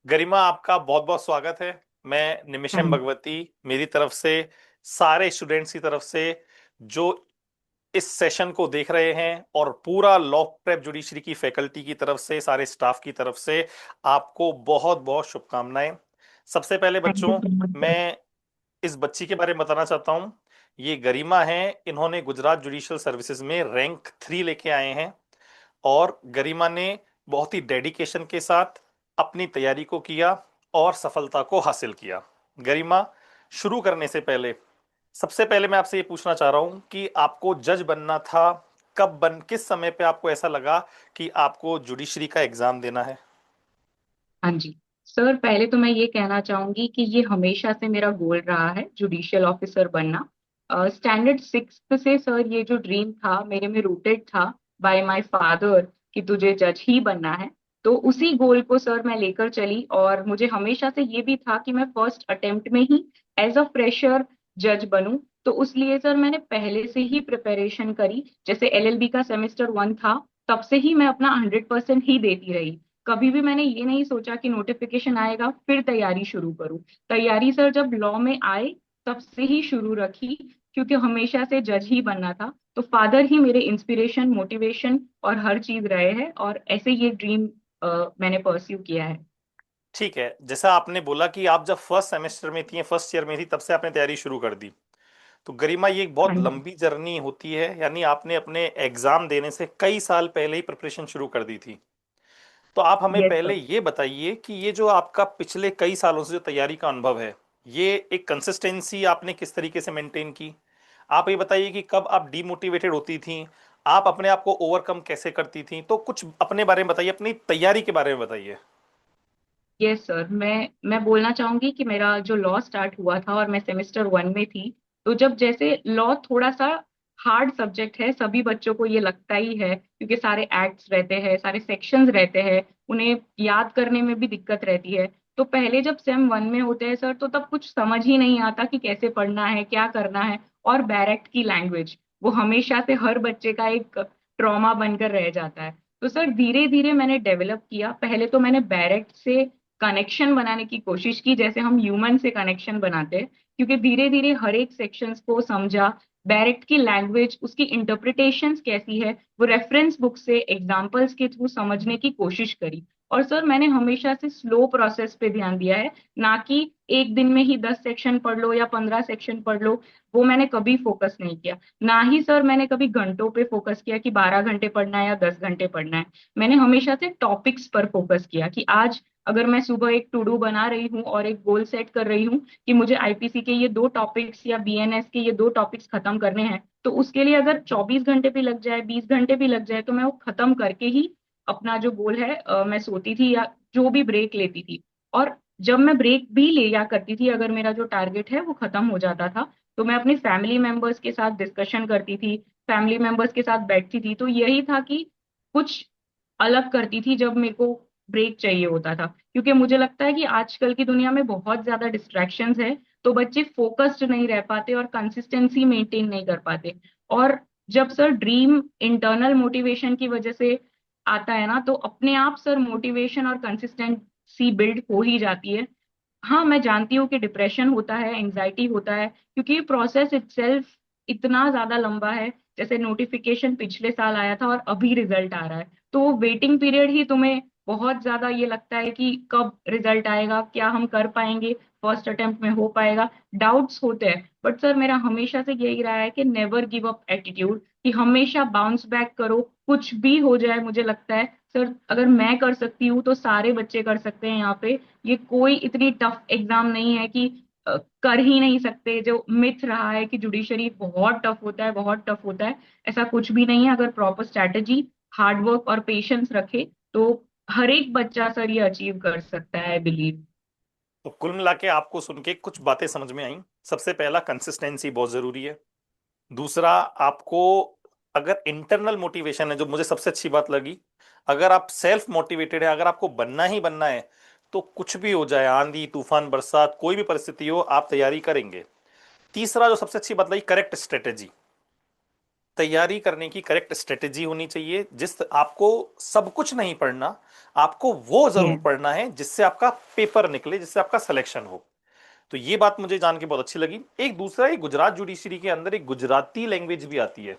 गरिमा, आपका बहुत बहुत स्वागत है। मैं निमिषम हाँ भगवती, मेरी तरफ से, सारे स्टूडेंट्स की तरफ से, जो इस सेशन को देख रहे हैं, और पूरा लॉ प्रेप जुडिशरी की फैकल्टी की तरफ से, सारे स्टाफ की तरफ से आपको बहुत बहुत शुभकामनाएं। सबसे पहले थैंक यू बच्चों, सो मच सर। मैं इस बच्ची के बारे में बताना चाहता हूं। ये गरिमा है। इन्होंने गुजरात जुडिशियल सर्विसेज में रैंक 3 लेके आए हैं। और गरिमा ने बहुत ही डेडिकेशन के साथ अपनी तैयारी को किया और सफलता को हासिल किया। गरिमा, शुरू करने से पहले सबसे पहले मैं आपसे ये पूछना चाह रहा हूं कि आपको जज बनना था। किस समय पे आपको ऐसा लगा कि आपको जुडिशरी का एग्जाम देना है? हाँ जी सर, पहले तो मैं ये कहना चाहूंगी कि ये हमेशा से मेरा गोल रहा है, जुडिशियल ऑफिसर बनना। स्टैंडर्ड सिक्स से सर ये जो ड्रीम था मेरे में रूटेड था बाय माय फादर कि तुझे जज ही बनना है। तो उसी गोल को सर मैं लेकर चली, और मुझे हमेशा से ये भी था कि मैं फर्स्ट अटेम्प्ट में ही एज अ फ्रेशर जज बनूं। तो उस लिए सर मैंने पहले से ही प्रिपरेशन करी। जैसे एलएलबी का सेमेस्टर वन था, तब से ही मैं अपना 100% ही देती रही। कभी भी मैंने ये नहीं सोचा कि नोटिफिकेशन आएगा फिर तैयारी शुरू करूं। तैयारी सर जब लॉ में आए तब से ही शुरू रखी, क्योंकि हमेशा से जज ही बनना था। तो फादर ही मेरे इंस्पिरेशन, मोटिवेशन और हर चीज रहे हैं, और ऐसे ये ड्रीम मैंने परस्यू किया है। ठीक है, जैसा आपने बोला कि आप जब फर्स्ट सेमेस्टर में थी, फर्स्ट ईयर में थी, तब से आपने तैयारी शुरू कर दी। तो गरिमा, ये एक हाँ बहुत जी। लंबी जर्नी होती है, यानी आपने अपने एग्जाम देने से कई साल पहले ही प्रिपरेशन शुरू कर दी थी। तो आप हमें यस पहले सर। ये बताइए कि ये जो आपका पिछले कई सालों से जो तैयारी का अनुभव है, ये एक कंसिस्टेंसी आपने किस तरीके से मेंटेन की? आप ये बताइए कि कब आप डीमोटिवेटेड होती थी, आप अपने आप को ओवरकम कैसे करती थी। तो कुछ अपने बारे में बताइए, अपनी तैयारी के बारे में बताइए। यस सर, मैं बोलना चाहूंगी कि मेरा जो लॉ स्टार्ट हुआ था और मैं सेमेस्टर वन में थी, तो जब जैसे लॉ थोड़ा सा हार्ड सब्जेक्ट है, सभी बच्चों को ये लगता ही है, क्योंकि सारे एक्ट्स रहते हैं, सारे सेक्शंस रहते हैं, उन्हें याद करने में भी दिक्कत रहती है। तो पहले जब सेम वन में होते हैं सर, तो तब कुछ समझ ही नहीं आता कि कैसे पढ़ना है, क्या करना है। और बैरेक्ट की लैंग्वेज वो हमेशा से हर बच्चे का एक ट्रॉमा बनकर रह जाता है। तो सर धीरे धीरे मैंने डेवलप किया। पहले तो मैंने बैरेक्ट से कनेक्शन बनाने की कोशिश की, जैसे हम ह्यूमन से कनेक्शन बनाते हैं, क्योंकि धीरे धीरे हर एक सेक्शंस को समझा। डायरेक्ट की लैंग्वेज, उसकी इंटरप्रिटेशंस कैसी है, वो रेफरेंस बुक से एग्जांपल्स के थ्रू समझने की कोशिश करी। और सर मैंने हमेशा से स्लो प्रोसेस पे ध्यान दिया है, ना कि एक दिन में ही 10 सेक्शन पढ़ लो या 15 सेक्शन पढ़ लो। वो मैंने कभी फोकस नहीं किया। ना ही सर मैंने कभी घंटों पे फोकस किया कि 12 घंटे पढ़ना है या 10 घंटे पढ़ना है। मैंने हमेशा से टॉपिक्स पर फोकस किया कि आज अगर मैं सुबह एक टू डू बना रही हूँ और एक गोल सेट कर रही हूँ कि मुझे आईपीसी के ये दो टॉपिक्स या बीएनएस के ये दो टॉपिक्स खत्म करने हैं, तो उसके लिए अगर 24 घंटे भी लग जाए, 20 घंटे भी लग जाए, तो मैं वो खत्म करके ही अपना जो गोल है मैं सोती थी या जो भी ब्रेक लेती थी। और जब मैं ब्रेक भी लिया करती थी, अगर मेरा जो टारगेट है वो खत्म हो जाता था, तो मैं अपनी फैमिली मेंबर्स के साथ डिस्कशन करती थी, फैमिली मेंबर्स के साथ बैठती थी। तो यही था कि कुछ अलग करती थी जब मेरे को ब्रेक चाहिए होता था, क्योंकि मुझे लगता है कि आजकल की दुनिया में बहुत ज्यादा डिस्ट्रैक्शंस है, तो बच्चे फोकस्ड नहीं रह पाते और कंसिस्टेंसी मेंटेन नहीं कर पाते। और जब सर ड्रीम इंटरनल मोटिवेशन की वजह से आता है ना, तो अपने आप सर मोटिवेशन और कंसिस्टेंसी बिल्ड हो ही जाती है। हाँ मैं जानती हूँ कि डिप्रेशन होता है, एंजाइटी होता है, क्योंकि प्रोसेस इटसेल्फ इतना ज्यादा लंबा है। जैसे नोटिफिकेशन पिछले साल आया था और अभी रिजल्ट आ रहा है, तो वो वेटिंग पीरियड ही तुम्हें बहुत ज्यादा ये लगता है कि कब रिजल्ट आएगा, क्या हम कर पाएंगे, फर्स्ट अटेम्प्ट में हो पाएगा। डाउट्स होते हैं, बट सर मेरा हमेशा से यही रहा है कि नेवर गिव अप एटीट्यूड, कि हमेशा बाउंस बैक करो। कुछ भी हो जाए, मुझे लगता है सर अगर मैं कर सकती हूँ तो सारे बच्चे कर सकते हैं यहाँ पे। ये कोई इतनी टफ एग्जाम नहीं है कि कर ही नहीं सकते। जो मिथ रहा है कि जुडिशरी बहुत टफ होता है, बहुत टफ होता है, ऐसा कुछ भी नहीं है। अगर प्रॉपर स्ट्रैटेजी, हार्डवर्क और पेशेंस रखे तो हर एक बच्चा सर ये अचीव कर सकता है, आई बिलीव। तो कुल मिला के आपको सुन के कुछ बातें समझ में आई। सबसे पहला, कंसिस्टेंसी बहुत जरूरी है। दूसरा, आपको अगर इंटरनल मोटिवेशन है, जो मुझे सबसे अच्छी बात लगी, अगर आप सेल्फ मोटिवेटेड है, अगर आपको बनना ही बनना है, तो कुछ भी हो जाए, आंधी तूफान बरसात कोई भी परिस्थिति हो, आप तैयारी करेंगे। तीसरा जो सबसे अच्छी बात लगी, करेक्ट स्ट्रेटेजी। तैयारी करने की करेक्ट स्ट्रेटेजी होनी चाहिए। जिस आपको सब कुछ नहीं पढ़ना, आपको वो जरूर यस। पढ़ना है जिससे आपका पेपर निकले, जिससे आपका सिलेक्शन हो। तो ये बात मुझे जान के बहुत अच्छी लगी। एक दूसरा, एक गुजरात जुडिशरी के अंदर एक गुजराती लैंग्वेज भी आती है।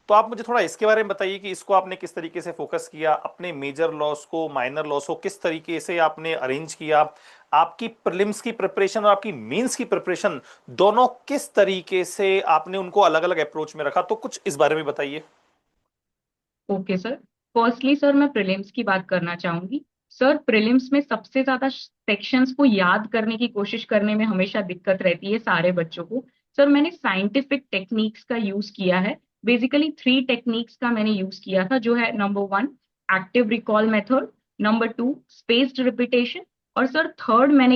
तो आप मुझे थोड़ा इसके बारे में बताइए कि इसको आपने किस तरीके से फोकस किया, अपने मेजर लॉस को, माइनर लॉस को किस तरीके से आपने अरेंज किया, आपकी प्रीलिम्स की प्रिपरेशन और आपकी मेंस की प्रिपरेशन दोनों किस तरीके से आपने उनको अलग अलग अप्रोच में रखा, तो कुछ इस बारे में बताइए। Okay sir. फर्स्टली सर मैं प्रीलिम्स की बात करना चाहूंगी। सर प्रीलिम्स में सबसे ज्यादा सेक्शंस को याद करने की कोशिश करने में हमेशा दिक्कत रहती है सारे बच्चों को। सर मैंने साइंटिफिक टेक्निक्स का यूज किया है। बेसिकली 3 टेक्निक्स का मैंने यूज किया था, जो है number 1 active recall method, number 2 spaced repetition, और सर थर्ड मैंने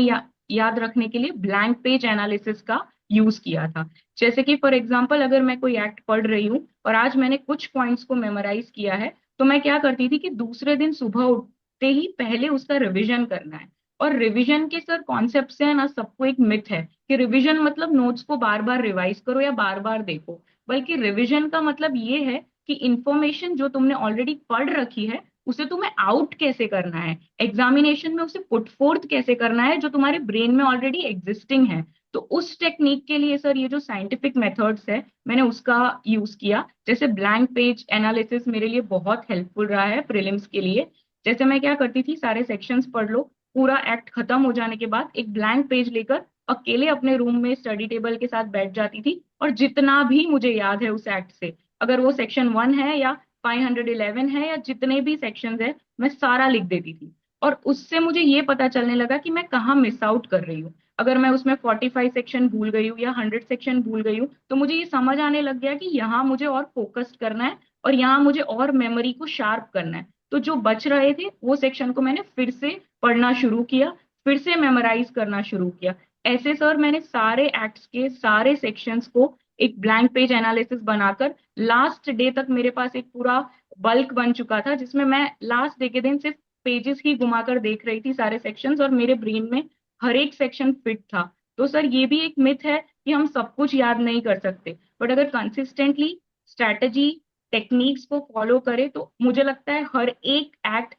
याद रखने के लिए ब्लैंक पेज एनालिसिस का यूज किया था। जैसे कि फॉर एग्जाम्पल अगर मैं कोई एक्ट पढ़ रही हूँ और आज मैंने कुछ पॉइंट्स को मेमोराइज किया है, तो मैं क्या करती थी कि दूसरे दिन सुबह उठते ही पहले उसका रिवीजन करना है। और रिवीजन के सर कॉन्सेप्ट से है ना, सबको एक मिथ है कि रिवीजन मतलब नोट्स को बार बार रिवाइज करो या बार बार देखो। बल्कि रिवीजन का मतलब ये है कि इंफॉर्मेशन जो तुमने ऑलरेडी पढ़ रखी है उसे तुम्हें आउट कैसे करना है, एग्जामिनेशन में उसे पुट फोर्थ कैसे करना है जो तुम्हारे ब्रेन में ऑलरेडी एग्जिस्टिंग है। तो उस टेक्निक के लिए सर ये जो साइंटिफिक मेथड्स है मैंने उसका यूज किया। जैसे ब्लैंक पेज एनालिसिस मेरे लिए बहुत हेल्पफुल रहा है प्रीलिम्स के लिए। जैसे मैं क्या करती थी, सारे सेक्शंस पढ़ लो, पूरा एक्ट खत्म हो जाने के बाद एक ब्लैंक पेज लेकर अकेले अपने रूम में स्टडी टेबल के साथ बैठ जाती थी, और जितना भी मुझे याद है उस एक्ट से, अगर वो सेक्शन 1 है या 511 है या जितने भी सेक्शंस है, मैं सारा लिख देती थी। और उससे मुझे ये पता चलने लगा कि मैं कहाँ मिस आउट कर रही हूँ। अगर मैं उसमें 45 सेक्शन भूल गई हूँ या 100 सेक्शन भूल गई हूँ, तो मुझे ये समझ आने लग गया कि यहाँ मुझे और फोकस्ड करना है और यहाँ मुझे और मेमोरी को शार्प करना है। तो जो बच रहे थे वो सेक्शन को मैंने फिर से पढ़ना शुरू किया, फिर से मेमोराइज करना शुरू किया। ऐसे सर मैंने सारे एक्ट्स के सारे सेक्शंस को एक ब्लैंक पेज एनालिसिस बनाकर लास्ट डे तक मेरे पास एक पूरा बल्क बन चुका था, जिसमें मैं लास्ट डे के दिन सिर्फ पेजेस ही घुमाकर देख रही थी सारे सेक्शंस, और मेरे ब्रेन में हर एक सेक्शन फिट था। तो सर ये भी एक मिथ है कि हम सब कुछ याद नहीं कर सकते, बट अगर कंसिस्टेंटली स्ट्रैटेजी टेक्निक्स को फॉलो करें तो मुझे लगता है हर एक एक्ट,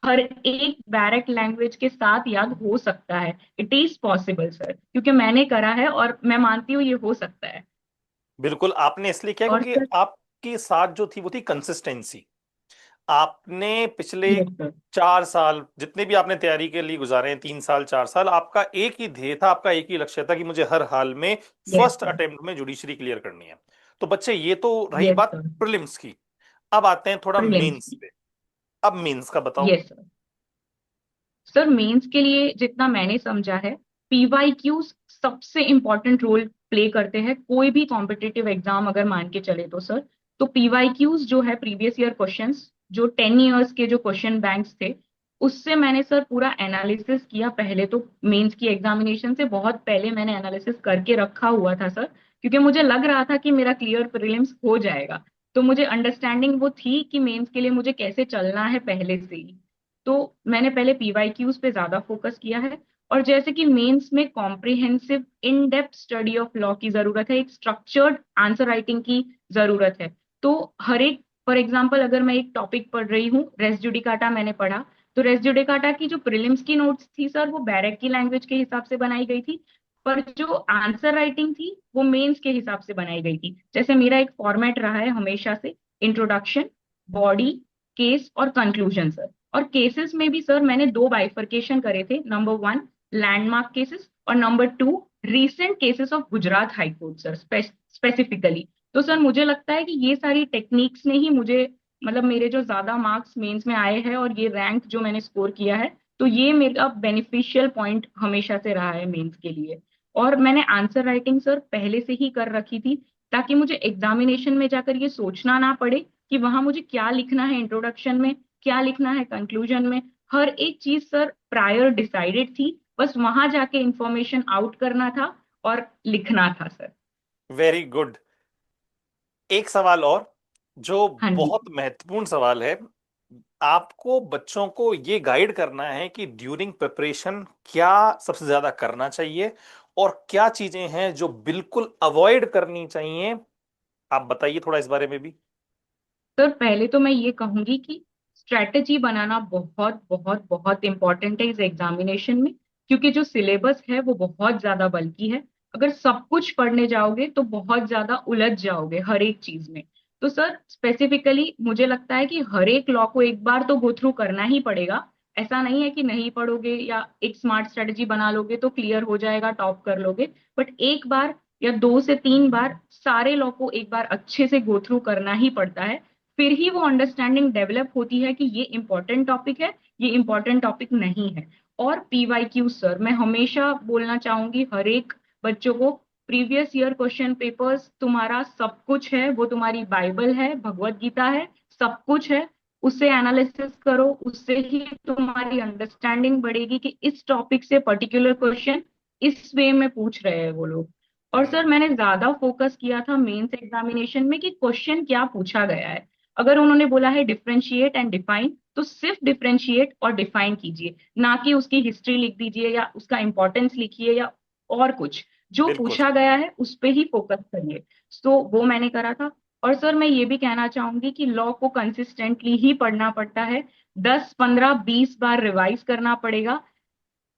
हर एक बैरक लैंग्वेज के साथ याद हो सकता है। इट इज पॉसिबल सर, क्योंकि मैंने करा है और मैं मानती हूँ ये हो सकता है। बिल्कुल, आपने इसलिए किया और क्योंकि सर आपके साथ जो थी वो थी कंसिस्टेंसी। आपने पिछले यस सर। 4 साल जितने भी आपने तैयारी के लिए गुजारे हैं, 3 साल 4 साल, आपका एक ही ध्येय था, आपका एक ही लक्ष्य था कि मुझे हर हाल में यस फर्स्ट सर। अटेम्प्ट में जुडिशरी क्लियर करनी है। तो बच्चे, ये तो रही यस बात सर। प्रीलिम्स की। अब आते हैं थोड़ा प्रीलिम्स मेंस की। पे। अब मेंस का बताओ। Yes sir. सर मेंस के लिए जितना मैंने समझा है, पीवाईक्यूज सबसे इंपॉर्टेंट रोल प्ले करते हैं कोई भी कॉम्पिटिटिव एग्जाम अगर मान के चले तो सर। तो पीवाईक्यूज जो है प्रीवियस ईयर क्वेश्चंस, जो 10 ईयर्स के जो क्वेश्चन बैंक्स थे, उससे मैंने सर पूरा एनालिसिस किया। पहले तो मेंस की एग्जामिनेशन से बहुत पहले मैंने एनालिसिस करके रखा हुआ था सर, क्योंकि मुझे लग रहा था कि मेरा क्लियर प्रीलिम्स हो जाएगा। तो मुझे अंडरस्टैंडिंग वो थी कि मेंस के लिए मुझे कैसे चलना है पहले से ही। तो मैंने पहले पीवाईक्यूज पे ज्यादा फोकस किया है। और जैसे कि मेंस में comprehensive in depth study of law की जरूरत है, एक स्ट्रक्चर्ड आंसर राइटिंग की जरूरत है। तो हर एक, फॉर एग्जाम्पल अगर मैं एक टॉपिक पढ़ रही हूँ, रेस जुडिकाटा मैंने पढ़ा, तो रेस जुडिकाटा की जो प्रीलिम्स की नोट्स थी सर वो बैरक की लैंग्वेज के हिसाब से बनाई गई थी, पर जो आंसर राइटिंग थी वो मेंस के हिसाब से बनाई गई थी। जैसे मेरा एक फॉर्मेट रहा है हमेशा से, इंट्रोडक्शन, बॉडी, केस और कंक्लूजन सर। और केसेस में भी सर मैंने दो बाइफरकेशन करे थे, नंबर 1 लैंडमार्क केसेस और number 2 recent cases of Gujarat high court sir, specifically. तो सर मुझे लगता है कि ये सारी टेक्निक्स ने ही मुझे, मतलब मेरे जो ज्यादा मार्क्स मेंस में आए हैं और ये रैंक जो मैंने स्कोर किया है, तो ये मेरा बेनिफिशियल पॉइंट हमेशा से रहा है मेंस के लिए। और मैंने आंसर राइटिंग सर पहले से ही कर रखी थी, ताकि मुझे एग्जामिनेशन में जाकर ये सोचना ना पड़े कि वहां मुझे क्या लिखना है इंट्रोडक्शन में, क्या लिखना है कंक्लूजन में। हर एक चीज सर प्रायर डिसाइडेड थी, बस वहां जाके इंफॉर्मेशन आउट करना था और लिखना था सर। Very good. एक सवाल और, जो हाँ जी। बहुत महत्वपूर्ण सवाल है। आपको बच्चों को ये गाइड करना है कि ड्यूरिंग प्रिपरेशन क्या सबसे ज्यादा करना चाहिए और क्या चीजें हैं जो बिल्कुल अवॉइड करनी चाहिए आप बताइए थोड़ा इस बारे में भी। सर पहले तो मैं ये कहूंगी कि स्ट्रैटेजी बनाना बहुत बहुत बहुत इंपॉर्टेंट है इस एग्जामिनेशन में, क्योंकि जो सिलेबस है वो बहुत ज्यादा बल्कि है। अगर सब कुछ पढ़ने जाओगे तो बहुत ज्यादा उलझ जाओगे हर एक चीज में। तो सर स्पेसिफिकली मुझे लगता है कि हर एक लॉ को एक बार तो गो थ्रू करना ही पड़ेगा। ऐसा नहीं है कि नहीं पढ़ोगे या एक स्मार्ट स्ट्रेटेजी बना लोगे तो क्लियर हो जाएगा, टॉप कर लोगे। बट एक बार या 2 से 3 बार सारे लॉ को एक बार अच्छे से गो थ्रू करना ही पड़ता है। फिर ही वो अंडरस्टैंडिंग डेवलप होती है कि ये इंपॉर्टेंट टॉपिक है, ये इंपॉर्टेंट टॉपिक नहीं है। और पीवाईक्यू सर मैं हमेशा बोलना चाहूंगी हर एक बच्चों को, प्रीवियस ईयर क्वेश्चन पेपर्स तुम्हारा सब कुछ है, वो तुम्हारी बाइबल है, भगवत गीता है, सब कुछ है। उससे एनालिसिस करो, उससे ही तुम्हारी अंडरस्टैंडिंग बढ़ेगी कि इस टॉपिक से पर्टिकुलर क्वेश्चन इस वे में पूछ रहे हैं वो लोग। और सर हम्म। मैंने ज्यादा फोकस किया था मेंस एग्जामिनेशन में कि क्वेश्चन क्या पूछा गया है। अगर उन्होंने बोला है डिफरेंशिएट एंड डिफाइन, तो सिर्फ डिफरेंशिएट और डिफाइन कीजिए, ना कि उसकी हिस्ट्री लिख दीजिए या उसका इंपॉर्टेंस लिखिए या और कुछ। जो बिल्कुल। पूछा गया है उस पे ही फोकस करिए। सो वो मैंने करा था। और सर मैं ये भी कहना चाहूंगी कि लॉ को कंसिस्टेंटली ही पढ़ना पड़ता है, 10 15 20 बार रिवाइज करना पड़ेगा।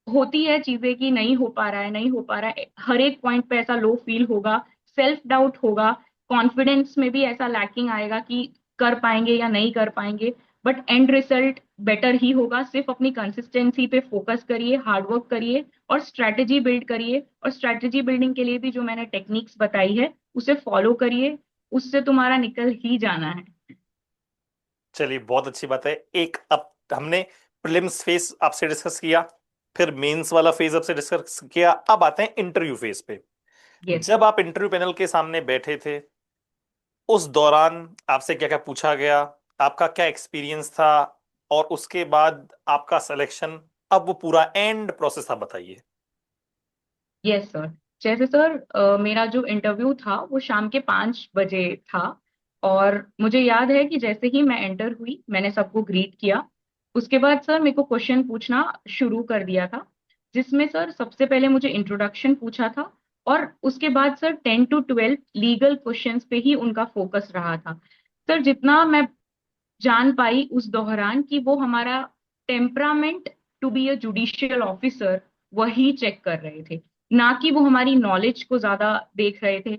होती है चीजें कि नहीं हो पा रहा है, नहीं हो पा रहा है, हर एक पॉइंट पे ऐसा लो फील होगा, सेल्फ डाउट होगा, कॉन्फिडेंस में भी ऐसा लैकिंग आएगा कि कर पाएंगे या नहीं कर पाएंगे। बट एंड रिजल्ट बेटर ही होगा। सिर्फ अपनी कंसिस्टेंसी पे फोकस करिए, हार्डवर्क करिए और स्ट्रैटेजी बिल्ड करिए। और स्ट्रैटेजी बिल्डिंग के लिए भी जो मैंने टेक्निक्स बताई है उसे फॉलो करिए, उससे तुम्हारा निकल ही जाना है। चलिए बहुत अच्छी बात है। एक अब हमने प्रीलिम्स फेज आपसे डिस्कस किया, फिर मेंस वाला फेज आपसे डिस्कस किया, अब आते हैं इंटरव्यू फेज पे। यस जब सर। आप इंटरव्यू पैनल के सामने बैठे थे, उस दौरान आपसे क्या क्या पूछा गया, आपका क्या एक्सपीरियंस था, और उसके बाद आपका सिलेक्शन, अब वो पूरा एंड प्रोसेस आप बताइए। Yes sir. जैसे सर मेरा जो इंटरव्यू था वो शाम के 5 बजे था। और मुझे याद है कि जैसे ही मैं एंटर हुई मैंने सबको ग्रीट किया। उसके बाद सर मेरे को क्वेश्चन पूछना शुरू कर दिया था, जिसमें सर सबसे पहले मुझे इंट्रोडक्शन पूछा था। और उसके बाद सर 10 to 12 लीगल क्वेश्चंस पे ही उनका फोकस रहा था। सर जितना मैं जान पाई उस दौरान कि वो हमारा temperament to be a judicial officer वही चेक कर रहे थे, ना कि वो हमारी नॉलेज को ज्यादा देख रहे थे।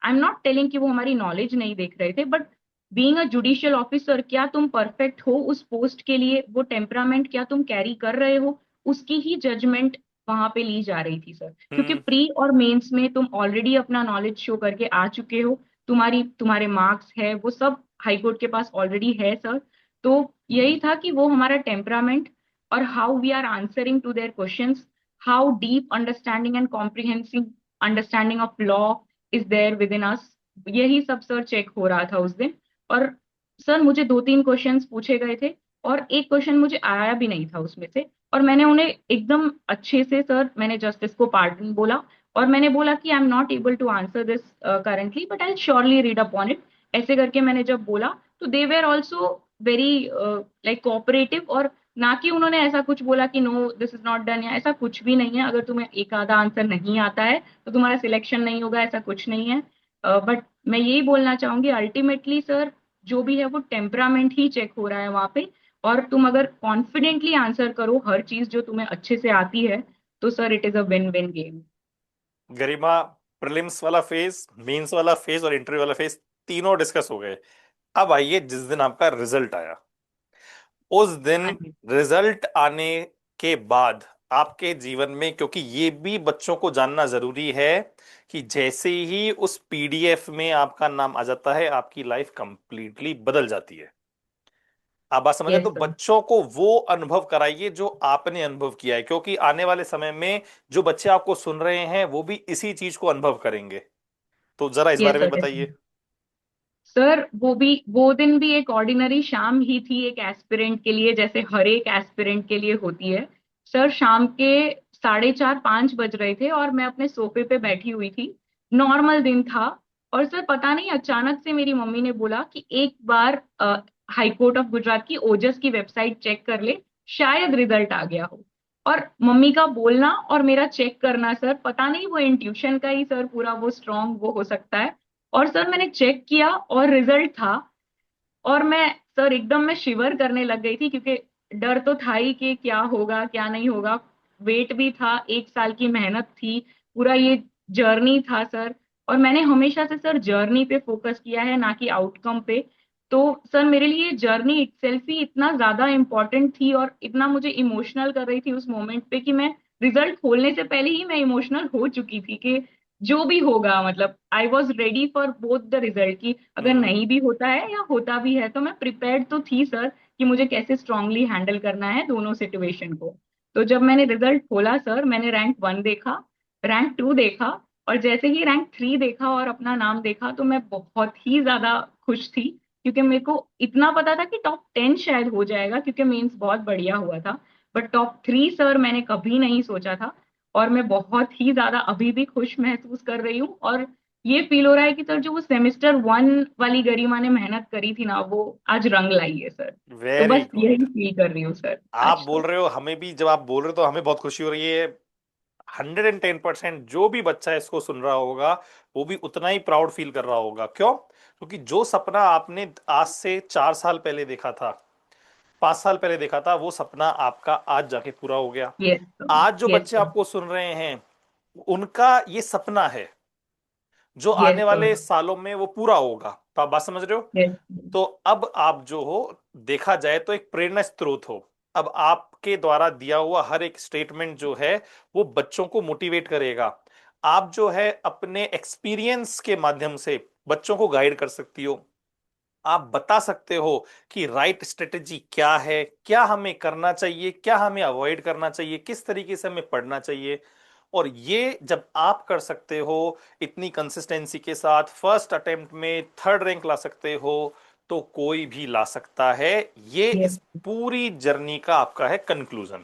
आई एम नॉट टेलिंग कि वो हमारी नॉलेज नहीं देख रहे थे, but being a judicial officer क्या तुम परफेक्ट हो उस पोस्ट के लिए, वो टेम्परामेंट क्या तुम कैरी कर रहे हो, उसकी ही जजमेंट वहां पे ली जा रही थी सर। क्योंकि हम्म। प्री और मेंस में तुम ऑलरेडी अपना नॉलेज शो करके आ चुके हो, तुम्हारे मार्क्स है वो सब हाई कोर्ट के पास ऑलरेडी है सर। तो यही था कि वो हमारा टेम्परामेंट और how we are answering to their questions, how deep understanding and comprehensive understanding of law is there within us, यही सब सर चेक हो रहा था उस दिन। और सर मुझे 2 3 क्वेश्चंस पूछे गए थे और एक क्वेश्चन मुझे आया भी नहीं था उसमें से। और मैंने उन्हें एकदम अच्छे से सर मैंने जस्टिस को पार्डन बोला और मैंने बोला कि I am not able to answer this currently but I surely read upon it. ऐसे करके मैंने जब बोला तो they were also very like cooperative. और ना कि उन्होंने ऐसा कुछ बोला कि no this is not done या ऐसा कुछ भी नहीं है। अगर तुम्हें एक आधा आंसर नहीं आता है तो तुम्हारा सिलेक्शन नहीं होगा, ऐसा कुछ नहीं है। बट मैं यही बोलना चाहूंगी अल्टीमेटली सर जो भी है वो टेम्परामेंट ही चेक हो रहा है वहां पे। और तुम अगर कॉन्फिडेंटली आंसर करो हर चीज जो तुम्हें अच्छे से आती है तो sir it is a win win game. Garima, prelims वाला फेज, मेंस वाला फेज और इंटरव्यू वाला फेज तीनों डिस्कस हो गए। अब आइए जिस दिन आपका रिजल्ट आया, उस दिन हाँ जी। रिजल्ट आने के बाद आपके जीवन में, क्योंकि ये भी बच्चों को जानना जरूरी है कि जैसे ही उस पीडीएफ में आपका नाम आ जाता है आपकी लाइफ कंप्लीटली बदल जाती है। आप बात समझ रहे हैं? तो यस सर। बच्चों को वो अनुभव कराइए जो आपने अनुभव किया है, क्योंकि आने वाले समय में जो बच्चे आपको सुन रहे हैं वो भी इसी चीज को अनुभव करेंगे। तो जरा इस बारे यस में सर बताइए। डेफिनेटली। सर वो दिन भी एक ऑर्डिनरी शाम ही थी एक एस्पिरेंट के लिए, जैसे हर एक एस्पिरेंट के लिए होती है। सर शाम के 4:30 5 बज रहे थे और मैं अपने सोफे पे बैठी हुई थी, नॉर्मल दिन था। और सर पता नहीं अचानक से मेरी मम्मी ने बोला कि एक बार हाई कोर्ट ऑफ गुजरात की ओजस की वेबसाइट चेक कर ले, शायद रिजल्ट आ गया हो। और मम्मी का बोलना और मेरा चेक करना सर, पता नहीं वो इंट्यूशन का ही सर पूरा वो स्ट्रांग वो हो सकता है। और सर मैंने चेक किया और रिजल्ट था, और मैं शिवर करने लग गई थी, क्योंकि डर तो था ही कि क्या होगा क्या नहीं होगा। वेट भी था, 1 साल की मेहनत थी, पूरा ये जर्नी था सर। और मैंने हमेशा से सर जर्नी पे फोकस किया है, ना कि आउटकम पे। तो सर मेरे लिए जर्नी इटसेल्फ ही इतना ज्यादा इम्पोर्टेंट थी, और इतना मुझे इमोशनल कर रही थी उस मोमेंट पे, कि मैं रिजल्ट खोलने से पहले ही मैं इमोशनल हो चुकी थी कि जो भी होगा, मतलब I was ready for both the result, की अगर हम्म। नहीं भी होता है या होता भी है तो मैं प्रिपेयर्ड तो थी सर, कि मुझे कैसे स्ट्रांगली हैंडल करना है दोनों सिचुएशन को। तो जब मैंने रिजल्ट खोला सर, मैंने रैंक 1 देखा, रैंक 2 देखा, और जैसे ही रैंक 3 देखा और अपना नाम देखा, तो मैं बहुत ही ज्यादा खुश थी, क्योंकि मेरे को इतना पता था कि टॉप 10 शायद हो जाएगा, क्योंकि मेंस बहुत बढ़िया हुआ था। बट टॉप 3 सर मैंने कभी नहीं सोचा था। और मैं बहुत ही ज्यादा अभी भी खुश महसूस कर रही हूँ, और ये फील हो रहा है कि सर जो वो सेमेस्टर 1 वाली गरिमा ने मेहनत करी थी ना, वो आज रंग लाई है सर। तो वेरी बस गुड। यही फील कर रही हूँ सर आप आज बोल तो। रहे हो, हमें भी जब आप बोल रहे हो तो हमें बहुत खुशी हो रही है। 110% जो भी बच्चा इसको सुन रहा होगा वो भी उतना ही प्राउड फील कर रहा होगा। क्यों? क्योंकि जो सपना आपने आज से 4 साल पहले देखा था, 5 साल पहले देखा था, वो सपना आपका आज जाके पूरा हो गया। Yes sir. आज जो यस बच्चे सर। आपको सुन रहे हैं उनका ये सपना है जो आने यस सर। वाले सालों में वो पूरा होगा। तो आप बात समझ रहे हो? यस। तो अब आप जो हो, देखा जाए तो एक प्रेरणा स्रोत हो। अब आपके द्वारा दिया हुआ हर एक स्टेटमेंट जो है वो बच्चों को मोटिवेट करेगा। आप जो है अपने एक्सपीरियंस के माध्यम से बच्चों को गाइड कर सकती हो। आप बता सकते हो कि राइट स्ट्रेटेजी क्या है, क्या हमें करना चाहिए, क्या हमें अवॉइड करना चाहिए, किस तरीके से हमें पढ़ना चाहिए। और ये जब आप कर सकते हो इतनी कंसिस्टेंसी के साथ, फर्स्ट अटेम्प्ट में थर्ड रैंक ला सकते हो, तो कोई भी ला सकता है। ये यस। इस पूरी जर्नी का आपका है कंक्लूजन।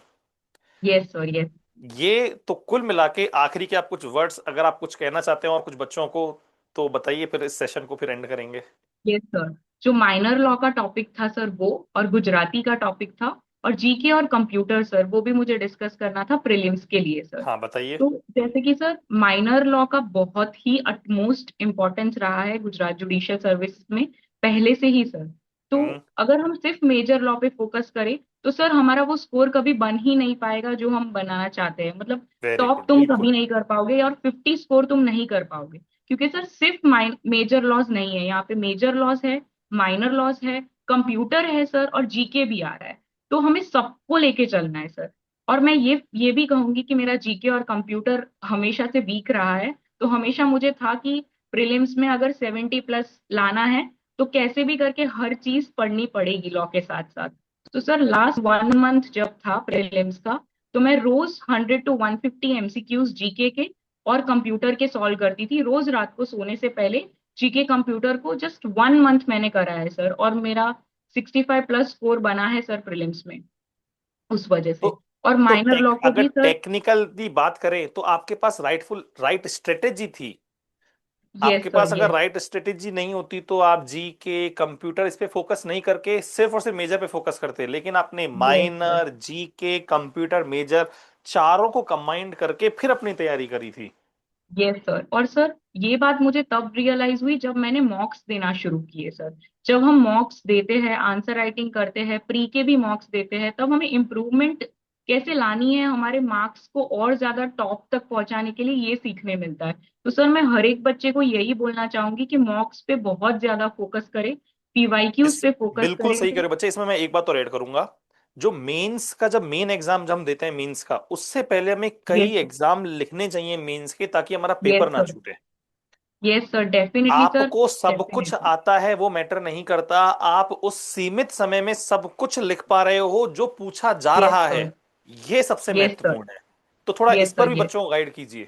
Yes sir. यस। ये तो कुल मिला के आखिरी के आप कुछ वर्ड्स अगर आप कुछ कहना चाहते हो और कुछ बच्चों को, तो बताइए, फिर इस सेशन को फिर एंड करेंगे। Yes sir. जो माइनर लॉ का टॉपिक था सर वो, और गुजराती का टॉपिक था, और जीके और कंप्यूटर सर, वो भी मुझे डिस्कस करना था प्रीलिम्स के लिए सर। हाँ बताइए। तो जैसे कि सर माइनर लॉ का बहुत ही अटमोस्ट इम्पोर्टेंस रहा है गुजरात जुडिशियल सर्विस में पहले से ही सर। तो हम्म। अगर हम सिर्फ मेजर लॉ पे फोकस करें तो सर हमारा वो स्कोर कभी बन ही नहीं पाएगा जो हम बनाना चाहते हैं, मतलब वेरी टॉप गुड, तुम कभी बिल्कुल। नहीं कर पाओगे और 50 स्कोर तुम नहीं कर पाओगे। क्योंकि सर सिर्फ मेजर लॉज नहीं है यहाँ पे, मेजर लॉज है, माइनर लॉज है, कंप्यूटर है सर, और जीके भी आ रहा है। तो हमें सबको लेके चलना है सर। और मैं ये भी कहूंगी कि मेरा जीके और कंप्यूटर हमेशा से वीक रहा है। तो हमेशा मुझे था कि प्रीलिम्स में अगर 70+ लाना है तो कैसे भी करके हर चीज पढ़नी पड़ेगी लॉ के साथ साथ। तो सर लास्ट 1 मंथ जब था प्रीलिम्स का, तो मैं रोज 100 to 150 MCQs जीके के और कंप्यूटर के सॉल्व करती थी, रोज रात को सोने से पहले। जीके कंप्यूटर को जस्ट 1 मंथ मैंने करा है सर, और मेरा 65+ स्कोर बना है सर प्रीलिम्स में उस वजह तो से। और माइनर लॉ को अगर भी सर। टेक्निकल की बात करें तो आपके पास राइट स्ट्रेटेजी थी। यस आपके सर। पास अगर यस। राइट स्ट्रेटेजी नहीं होती तो आप जी के कंप्यूटर इस पे फोकस नहीं करके सिर्फ और सिर्फ मेजर पे फोकस करते, लेकिन आपने यस सर। माइनर, जी के, कंप्यूटर, मेजर, चारों को कंबाइंड करके फिर अपनी तैयारी करी थी। Yes sir. और सर ये बात मुझे तब रियलाइज हुई जब मैंने मॉक्स देना शुरू किए सर। जब हम मॉक्स देते हैं, आंसर राइटिंग करते हैं, प्री के भी मॉक्स देते हैं, तब हमें इम्प्रूवमेंट कैसे लानी है, हमारे मार्क्स को और ज्यादा टॉप तक पहुंचाने के लिए ये सीखने मिलता है। तो सर मैं हर एक बच्चे को यही बोलना चाहूंगी कि मॉक्स पे बहुत ज्यादा फोकस करें, पीवाईक्यूज इस पे फोकस बिल्कुल करें सही सर। करे बच्चे। इसमें मैं एक बात और ऐड करूंगा। जो मेंस का, जब मेन एग्जाम जब हम देते हैं मेंस का, उससे पहले हमें कई यस। एग्जाम लिखने चाहिए मेंस के, ताकि हमारा यस पेपर ना सर। छूटे। Yes sir, definitely sir. आपको सब कुछ डेफिनेटली। आता है वो मैटर नहीं करता, आप उस सीमित समय में सब कुछ लिख पा रहे हो जो पूछा जा यस रहा है, सर। ये सबसे यस सर। महत्वपूर्ण है। तो थोड़ा इस यस पर सर। भी यस। बच्चों को गाइड कीजिए।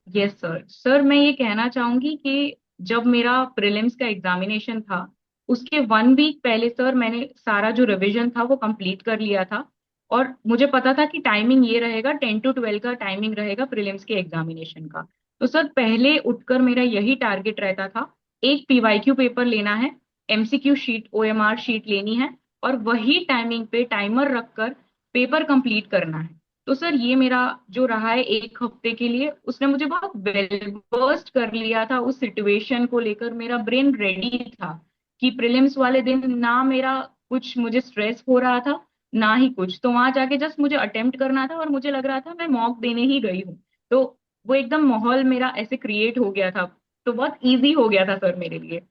Yes sir. सर मैं ये कहना चाहूंगी कि जब मेरा प्रीलिम्स का एग्जामिनेशन था, उसके 1 वीक पहले सर मैंने सारा जो रिवीजन था वो कंप्लीट कर लिया था। और मुझे पता था कि टाइमिंग ये रहेगा, 10 to 12 का टाइमिंग रहेगा प्रीलिम्स के एग्जामिनेशन का। तो सर पहले उठकर मेरा यही टारगेट रहता था, एक पीवाईक्यू पेपर लेना है, एमसीक्यू शीट, ओएमआर शीट लेनी है, और वही टाइमिंग पे टाइमर रखकर पेपर कंप्लीट करना है। तो सर ये मेरा जो रहा है 1 हफ्ते के लिए, उसने मुझे बहुत वेल बर्स्ट कर लिया था उस सिचुएशन को लेकर। मेरा ब्रेन रेडी था कि प्रीलिम्स वाले दिन ना मेरा कुछ मुझे स्ट्रेस हो रहा था, ना ही कुछ। तो वहां जाके जस्ट मुझे अटेम्प्ट करना था और मुझे लग रहा था मैं मॉक देने ही गई हूँ। तो वो एकदम माहौल मेरा ऐसे क्रिएट हो गया था, तो बहुत इजी हो गया था सर मेरे लिए।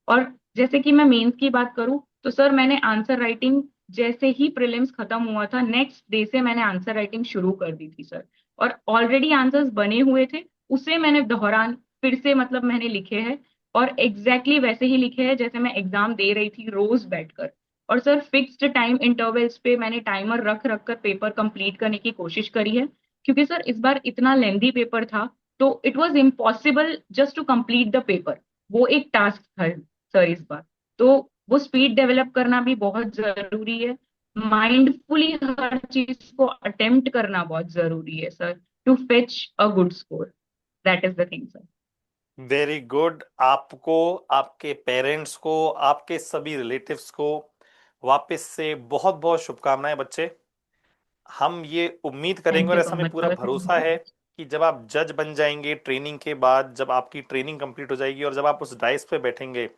और जैसे कि मैं मेंस की बात करूँ, तो सर मैंने आंसर राइटिंग जैसे ही प्रीलिम्स खत्म हुआ था, नेक्स्ट डे से मैंने आंसर राइटिंग शुरू कर दी थी सर। और ऑलरेडी आंसर्स बने हुए थे, उसे मैंने दोहरान फिर से मतलब मैंने लिखे हैं, और एग्जैक्टली exactly वैसे ही लिखे हैं जैसे मैं एग्जाम दे रही थी रोज बैठकर। और सर फिक्स्ड टाइम इंटरवल्स पे मैंने टाइमर रख रख कर पेपर कंप्लीट करने की कोशिश करी है, क्योंकि सर इस बार इतना लेंदी पेपर था, तो it was impossible just to complete the paper. वो एक टास्क था सर इस बार। तो वो स्पीड डेवलप करना भी बहुत जरूरी है, माइंडफुली हर चीज को अटेम्प्ट करना बहुत जरूरी है sir, to fetch a good score. That is the thing sir. Very good. आपको, आपके पेरेंट्स को, आपके सभी रिलेटिव्स को वापस से बहुत बहुत शुभकामनाएं बच्चे। हम ये उम्मीद करेंगे थैंक और यू ऐसा सो हमें मच पूरा सर, भरोसा थैंक यू। है कि जब आप जज बन जाएंगे ट्रेनिंग के बाद, जब आपकी ट्रेनिंग कंप्लीट हो जाएगी और जब आप उस डाइस पे बैठेंगे,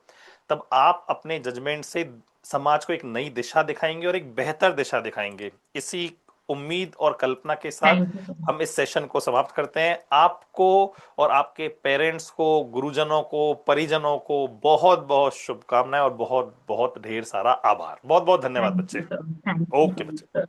तब आप अपने जजमेंट से समाज को एक नई दिशा दिखाएंगे और एक बेहतर दिशा दिखाएंगे। इसी उम्मीद और कल्पना के साथ थैंक यू सो मच। हम इस सेशन को समाप्त करते हैं। आपको और आपके पेरेंट्स को, गुरुजनों को, परिजनों को बहुत बहुत शुभकामनाएं और बहुत बहुत ढेर सारा आभार। बहुत बहुत धन्यवाद थैंक बच्चे। You sir, thank you okay so much बच्चे। सर।